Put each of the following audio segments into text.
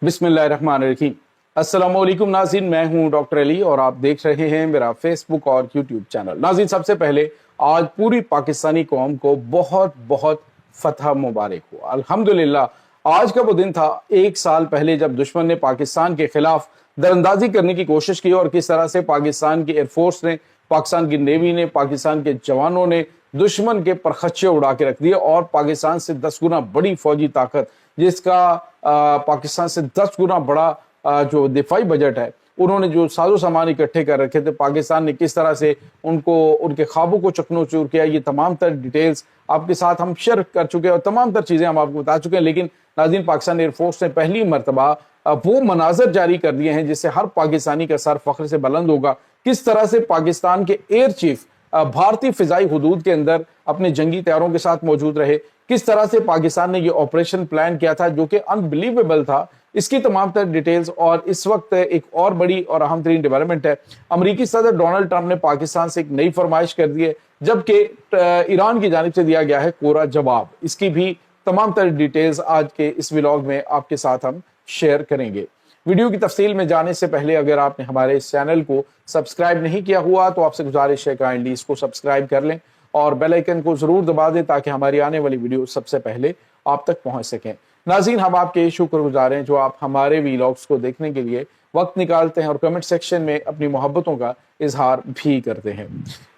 बिस्मिल्लाहिर्रहमानिर्रहीम। अस्सलामुअलैकुम नाज़रीन, मैं हूं डॉक्टर अली और आप देख रहे हैं मेरा फेसबुक और यूट्यूब चैनल। नाज़रीन, सबसे पहले आज पूरी पाकिस्तानी कौम को बहुत बहुत फतह मुबारक हो। अल्हम्दुलिल्लाह, आज का वो दिन था 1 साल पहले जब दुश्मन ने पाकिस्तान के खिलाफ दरअंदाजी करने की कोशिश की और किस तरह से पाकिस्तान की एयरफोर्स ने, पाकिस्तान की नेवी ने, पाकिस्तान के जवानों ने दुश्मन के परखच्चे उड़ा के रख दिए और पाकिस्तान से 10 गुना बड़ी फौजी ताकत, जिसका पाकिस्तान से 10 गुना बड़ा जो दिफाई बजट है, उन्होंने जो साजो सामान इकट्ठे कर रखे थे, पाकिस्तान ने किस तरह से उनको, उनके ख्वाबों को चकनाचूर किया, ये तमाम तर डिटेल्स आपके साथ हम शेयर कर चुके हैं और तमाम तर चीज़ें हम आपको बता चुके हैं। लेकिन नाज़रीन, पाकिस्तान एयरफोर्स ने पहली मरतबा वो मनाजर जारी कर दिए हैं जिससे हर पाकिस्तानी का सर फख्र से बुलंद होगा। किस तरह से पाकिस्तान के एयर चीफ भारतीय फिजाई हुदूद के अंदर अपने जंगी तैयारों के साथ मौजूद रहे, किस तरह से पाकिस्तान ने ये ऑपरेशन प्लान किया था जो कि अनबिलीवेबल था, इसकी तमाम तर डिटेल्स। और इस वक्त एक और बड़ी और अहम तरीन डेवलपमेंट है, अमरीकी सदर डोनाल्ड ट्रंप ने पाकिस्तान से एक नई फरमाइश कर दी है, जबकि ईरान की जानिब से दिया गया है कोरा जवाब। इसकी भी तमाम तर डिटेल्स आज के इस व्लॉग में आपके साथ हम शेयर करेंगे। वीडियो की तफसील में जाने से पहले अगर आपने हमारे इस चैनल को सब्सक्राइब नहीं किया हुआ तो आपसे गुजारिश है काइंडली इसको सब्सक्राइब कर लें और बेल आइकन को जरूर दबा दें ताकि हमारी आने वाली वीडियो सबसे पहले आप तक पहुंच सकें। नाज़रीन, हम आपके शुक्रगुजार हैं जो आप हमारे वीलॉग्स को देखने के लिए वक्त निकालते हैं और कमेंट सेक्शन में अपनी मोहब्बतों का इजहार भी करते हैं।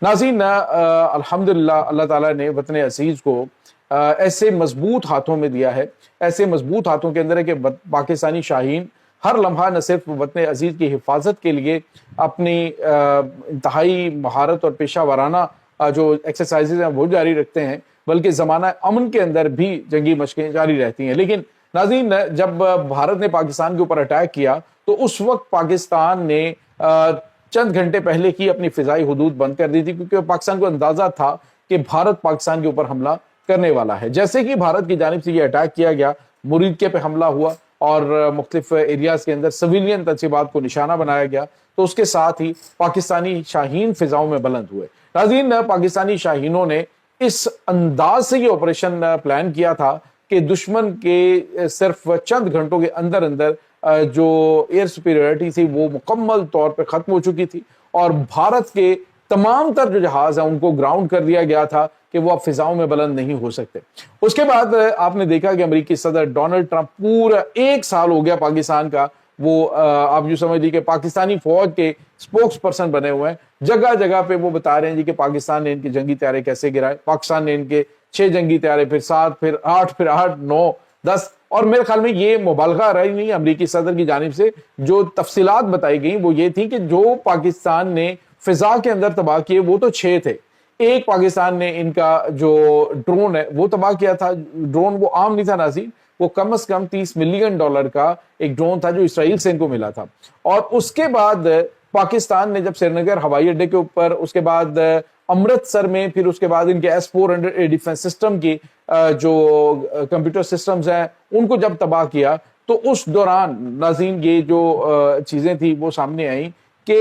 नाज़रीन, अल्हम्दुलिल्लाह अल्लाह ताला ने वतन अजीज़ को ऐसे मजबूत हाथों में दिया है, ऐसे मजबूत हाथों के अंदर है कि पाकिस्तानी शाहीन हर लम्हा न सिर्फ वतन अजीज़ की हिफाजत के लिए अपनी इंतहाई महारत और पेशा वाराना जो एक्सरसाइजेज हैं वो जारी रखते हैं, बल्कि ज़माना अमन के अंदर भी जंगी मशकें जारी रहती हैं। लेकिन नाज़रीन, जब भारत ने पाकिस्तान के ऊपर अटैक किया तो उस वक्त पाकिस्तान ने चंद घंटे पहले की अपनी फ़िज़ाई हुदूद बंद कर दी थी, क्योंकि पाकिस्तान को अंदाज़ा था कि भारत पाकिस्तान के ऊपर हमला करने वाला है। जैसे कि भारत की जानिब से ये अटैक किया गया, मुरीदके पे हमला हुआ और मुख्तलिफ एरियाज के अंदर सिविलियन तनसीबात को निशाना बनाया गया, तो उसके साथ ही पाकिस्तानी शाहीन फिजाओं में बुलंद हुए। नाज़रीन, पाकिस्तानी शाहीनों ने इस अंदाज से ये ऑपरेशन प्लान किया था कि दुश्मन के सिर्फ चंद घंटों के अंदर अंदर जो एयर सुपीरियरिटी थी वो मुकम्मल तौर पर खत्म हो चुकी थी और भारत के तमाम तर जो जहाज हैं उनको ग्राउंड कर दिया गया था कि वो अब फिजाओं में बुलंद नहीं हो सकते। उसके बाद आपने देखा कि अमेरिकी सदर डोनाल्ड ट्रंप पूरा 1 साल हो गया पाकिस्तान का, वो आप यूँ समझ लीजिए कि पाकिस्तानी फौज के स्पोक्स पर्सन बने हुए हैं। जगह जगह पे वो बता रहे हैं जी कि पाकिस्तान ने इनके जंगी तैयारे कैसे गिराए। पाकिस्तान ने इनके 6 जंगी तैयारे, फिर 7, फिर 8, फिर 8, 9, 10, और मेरे ख्याल में ये मुबालगा रही नहीं अमरीकी सदर की जानिब से। जो तफसीलात बताई गई वो ये थी कि जो पाकिस्तान ने फिजा के अंदर तबाह किए वो तो 6 थे। एक पाकिस्तान ने इनका जो ड्रोन है वो तबाह किया था। ड्रोन वो आम नहीं था नाज़रीन, वो कम से कम $30 मिलियन का एक ड्रोन था जो इसराइल से इनको मिला था। और उसके बाद पाकिस्तान ने जब श्रीनगर हवाई अड्डे के ऊपर, उसके बाद अमृतसर में, फिर उसके बाद इनके S-400 डिफेंस सिस्टम की जो कंप्यूटर सिस्टम्स हैं उनको जब तबाह किया, तो उस दौरान नाज़रीन ये जो चीज़ें थी वो सामने आई कि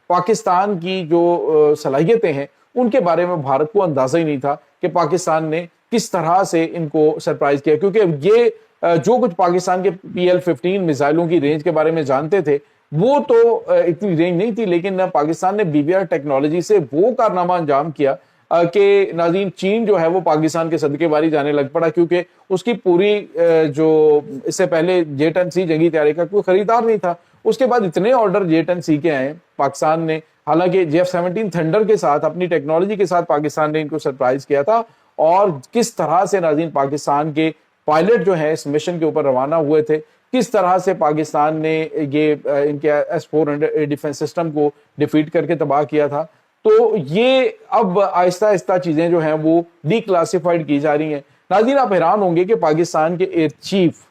पाकिस्तान की जो सलाहियतें हैं उनके बारे में भारत को अंदाजा ही नहीं था कि पाकिस्तान ने किस तरह से इनको सरप्राइज किया। क्योंकि ये जो कुछ पाकिस्तान के PL-15 मिसाइलों की रेंज के बारे में जानते थे वो तो इतनी रेंज नहीं थी, लेकिन पाकिस्तान ने BBR टेक्नोलॉजी से वो कारनामा अंजाम किया कि नाज़रीन चीन जो है वो पाकिस्तान के सदके बारी जाने लग पड़ा, क्योंकि उसकी पूरी जो इससे पहले J-10C जंगी तैयारी का कोई खरीदार नहीं था। उसके बाद इतने ऑर्डर J-10C के आए पाकिस्तान ने, हालांकि F-17 थंडर के साथ अपनी टेक्नोलॉजी के साथ पाकिस्तान ने इनको सरप्राइज किया था। और किस तरह से नाज़रीन पाकिस्तान के पायलट जो है इस मिशन के ऊपर रवाना हुए थे, किस तरह से पाकिस्तान ने ये इनके S-400 डिफेंस सिस्टम को डिफीट करके तबाह किया था। तो ये अब आहिस्ता आहिस्ता चीजें जो हैं वो डिक्लासिफाइड की जा रही हैं। नाज़रीन, आप हैरान होंगे कि पाकिस्तान के एयर चीफ,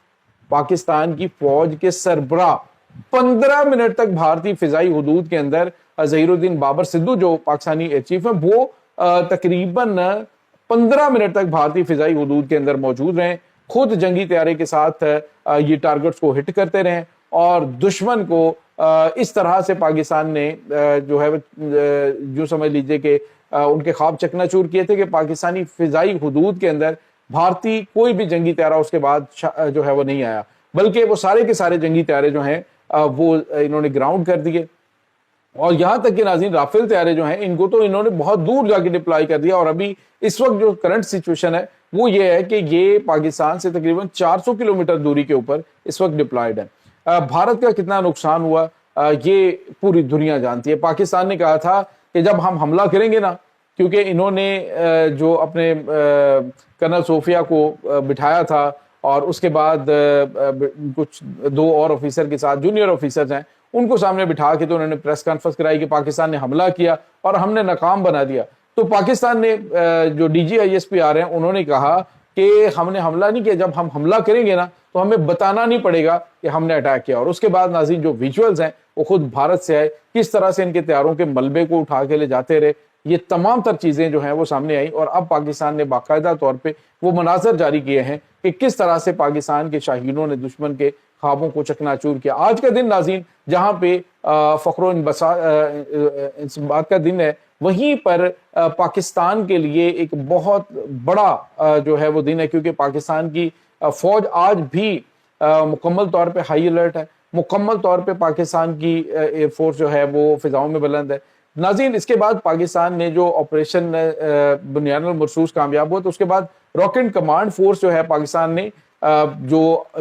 पाकिस्तान की फौज के सरबराह 15 मिनट तक भारतीय फिजाई हुदूद के अंदर, ज़हीरुद्दीन बाबर सिद्धू जो पाकिस्तानी एयर चीफ है वो तकरीबन 15 मिनट तक भारतीय फिजाई हुदूद के अंदर मौजूद रहे, खुद जंगी तैयारी के साथ ये टारगेट्स को हिट करते रहे और दुश्मन को इस तरह से पाकिस्तान ने जो है जो समझ लीजिए कि उनके ख्वाब चकनाचूर किए थे कि पाकिस्तानी फिजाई हुदूद के अंदर भारतीय कोई भी जंगी तैयारा उसके बाद जो है वो नहीं आया। بلکہ وہ سارے کے سارے جنگی طیارے جو ہیں وہ انہوں نے گراؤنڈ کر دیے. اور یہاں تک کہ ناظرین رافیل طیارے جو ہیں ان کو تو انہوں نے بہت دور جا کے ڈپلائی کر دیا. اور ابھی اس وقت جو کرنٹ سچویشن ہے وہ یہ ہے کہ یہ پاکستان سے تقریباً 400 کلومیٹر دوری کے اوپر اس وقت ڈپلائیڈ ہے. بھارت کا کتنا نقصان ہوا یہ پوری دنیا جانتی ہے. پاکستان نے کہا تھا کہ جب ہم حملہ کریں گے نا، کیونکہ انہوں نے جو اپنے کرنل صوفیہ کو بٹھایا تھا اور اس کے بعد کچھ 2 اور آفیسر کے ساتھ جونیئر آفیسرز ہیں ان کو سامنے بٹھا کے تو انہوں نے پریس کانفرنس کرائی کہ پاکستان نے حملہ کیا اور ہم نے ناکام بنا دیا. تو پاکستان نے جو DGISP آ رہے ہیں انہوں نے کہا کہ ہم نے حملہ نہیں کیا، جب ہم حملہ کریں گے نا تو ہمیں بتانا نہیں پڑے گا کہ ہم نے اٹیک کیا. اور اس کے بعد ناظرین جو ویژولز ہیں وہ خود بھارت سے آئے، کس طرح سے ان کے طیاروں کے ملبے کو اٹھا کے لے جاتے رہے، یہ تمام تر چیزیں جو ہیں وہ سامنے آئیں. اور اب پاکستان نے باقاعدہ طور پہ وہ مناظر جاری کیے ہیں کہ کس طرح سے پاکستان کے شاہینوں نے دشمن کے خوابوں کو چکنا چور کیا. آج کا دن ناظرین جہاں پہ فخر و انبساط کا دن ہے، وہیں پر پاکستان کے لیے ایک بہت بڑا جو ہے وہ دن ہے، کیونکہ پاکستان کی فوج آج بھی مکمل طور پہ ہائی الرٹ ہے. مکمل طور پہ پاکستان کی ایئر فورس جو ہے وہ فضاؤں میں بلند ہے. ناظرین اس کے بعد پاکستان نے جو آپریشن بنیان المرصوص کامیاب ہوا تو اس کے بعد راکٹ کمانڈ فورس جو ہے پاکستان نے جو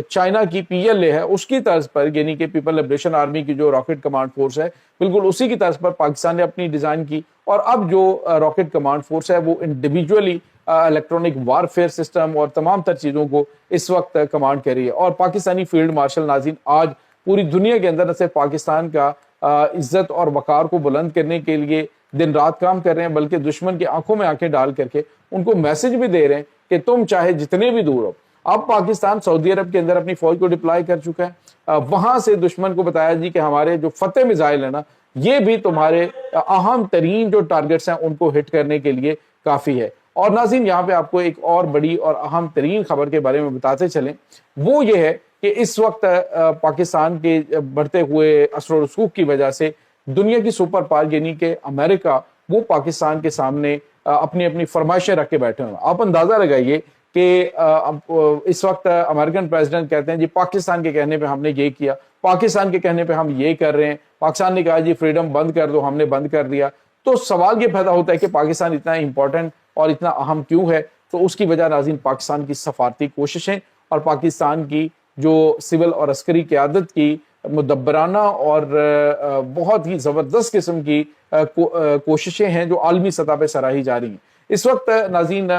چائنا کی PLA ہے اس کی طرز پر، یعنی کہ پیپل لبریشن آرمی کی جو راکٹ کمانڈ فورس ہے بالکل اسی کی طرز پر پاکستان نے اپنی ڈیزائن کی. اور اب جو راکٹ کمانڈ فورس ہے وہ انڈیویجولی الیکٹرانک وارفیئر سسٹم اور تمام تر چیزوں کو اس وقت کمانڈ کر رہی ہے. اور پاکستانی فیلڈ مارشل ناظرین آج پوری دنیا کے اندر نہ صرف پاکستان کا عزت اور وقار کو بلند کرنے کے لیے دن رات کام کر رہے ہیں، بلکہ دشمن کی آنکھوں میں آنکھیں ڈال کر کے ان کو میسج بھی دے رہے ہیں کہ تم چاہے جتنے بھی دور ہو. اب پاکستان سعودی عرب کے اندر اپنی فوج کو ڈپلائی کر چکا ہے. وہاں سے دشمن کو بتایا جی کہ ہمارے جو فتح میزائل ہیں نا یہ بھی تمہارے اہم ترین جو ٹارگٹس ہیں ان کو ہٹ کرنے کے لیے کافی ہے. اور ناظرین یہاں پہ آپ کو ایک اور بڑی اور اہم ترین خبر کے بارے میں بتاتے چلیں، وہ یہ ہے کہ اس وقت پاکستان کے بڑھتے ہوئے اثر و رسوخ کی وجہ سے دنیا کی سپر پاور یعنی کہ امریکہ وہ پاکستان کے سامنے اپنی اپنی فرمائشیں رکھ کے بیٹھے ہیں. آپ اندازہ لگائیے کہ اس وقت امریکن پریزیڈنٹ کہتے ہیں جی پاکستان کے کہنے پہ ہم نے یہ کیا، پاکستان کے کہنے پہ ہم یہ کر رہے ہیں، پاکستان نے کہا جی فریڈم بند کر دو، ہم نے بند کر دیا. تو سوال یہ پیدا ہوتا ہے کہ پاکستان اتنا امپورٹنٹ اور اتنا اہم کیوں ہے؟ تو اس کی وجہ ناظرین پاکستان کی سفارتی کوششیں اور پاکستان کی جو سول اور عسکری قیادت کی مدبرانہ اور بہت ہی زبردست قسم کی کوششیں ہیں جو عالمی سطح پہ سراہی جا رہی ہیں. اس وقت ناظرین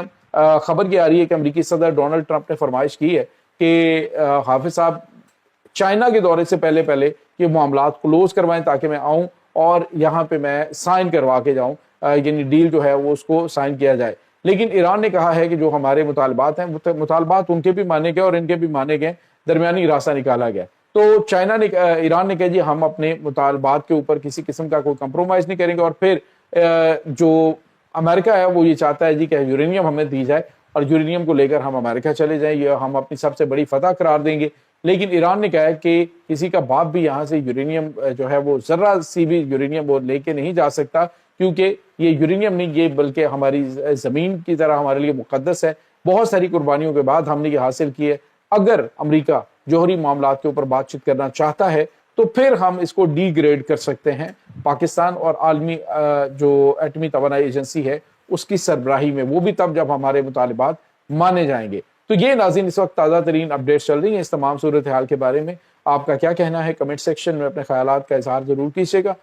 خبر یہ آ رہی ہے کہ امریکی صدر ڈونلڈ ٹرمپ نے فرمائش کی ہے کہ حافظ صاحب چائنا کے دورے سے پہلے یہ معاملات کلوز کروائیں تاکہ میں آؤں اور یہاں پہ میں سائن کروا کے جاؤں، یعنی ڈیل جو ہے وہ اس کو سائن کیا جائے. لیکن ایران نے کہا ہے کہ جو ہمارے مطالبات ہیں مطالبات ان کے بھی مانے گئے اور ان کے بھی مانے گئے، درمیانی راستہ نکالا گیا. تو ایران نے کہا جی ہم اپنے مطالبات کے اوپر کسی قسم کا کوئی کمپرومائز نہیں کریں گے. اور پھر جو امریکہ ہے وہ یہ چاہتا ہے جی کہ یورینیم ہمیں دی جائے اور یورینیم کو لے کر ہم امریکہ چلے جائیں، یہ ہم اپنی سب سے بڑی فتح قرار دیں گے. لیکن ایران نے کہا ہے کہ کسی کا باپ بھی یہاں سے یورینیم جو ہے وہ ذرہ سی بھی یورینیم وہ لے کے نہیں جا سکتا، کیونکہ یہ یورینیم نہیں، یہ بلکہ ہماری زمین کی طرح ہمارے لیے مقدس ہے. بہت ساری قربانیوں کے بعد ہم نے یہ حاصل کی ہے. اگر امریکہ جوہری معاملات کے اوپر بات چیت کرنا چاہتا ہے تو پھر ہم اس کو ڈی گریڈ کر سکتے ہیں پاکستان اور عالمی جو ایٹمی توانائی ایجنسی ہے اس کی سربراہی میں، وہ بھی تب جب ہمارے مطالبات مانے جائیں گے. تو یہ ناظرین اس وقت تازہ ترین اپڈیٹس چل رہی ہیں اس تمام صورتحال کے بارے میں. آپ کا کیا کہنا ہے؟ کمنٹ سیکشن میں اپنے خیالات کا اظہار ضرور کیجیے گا.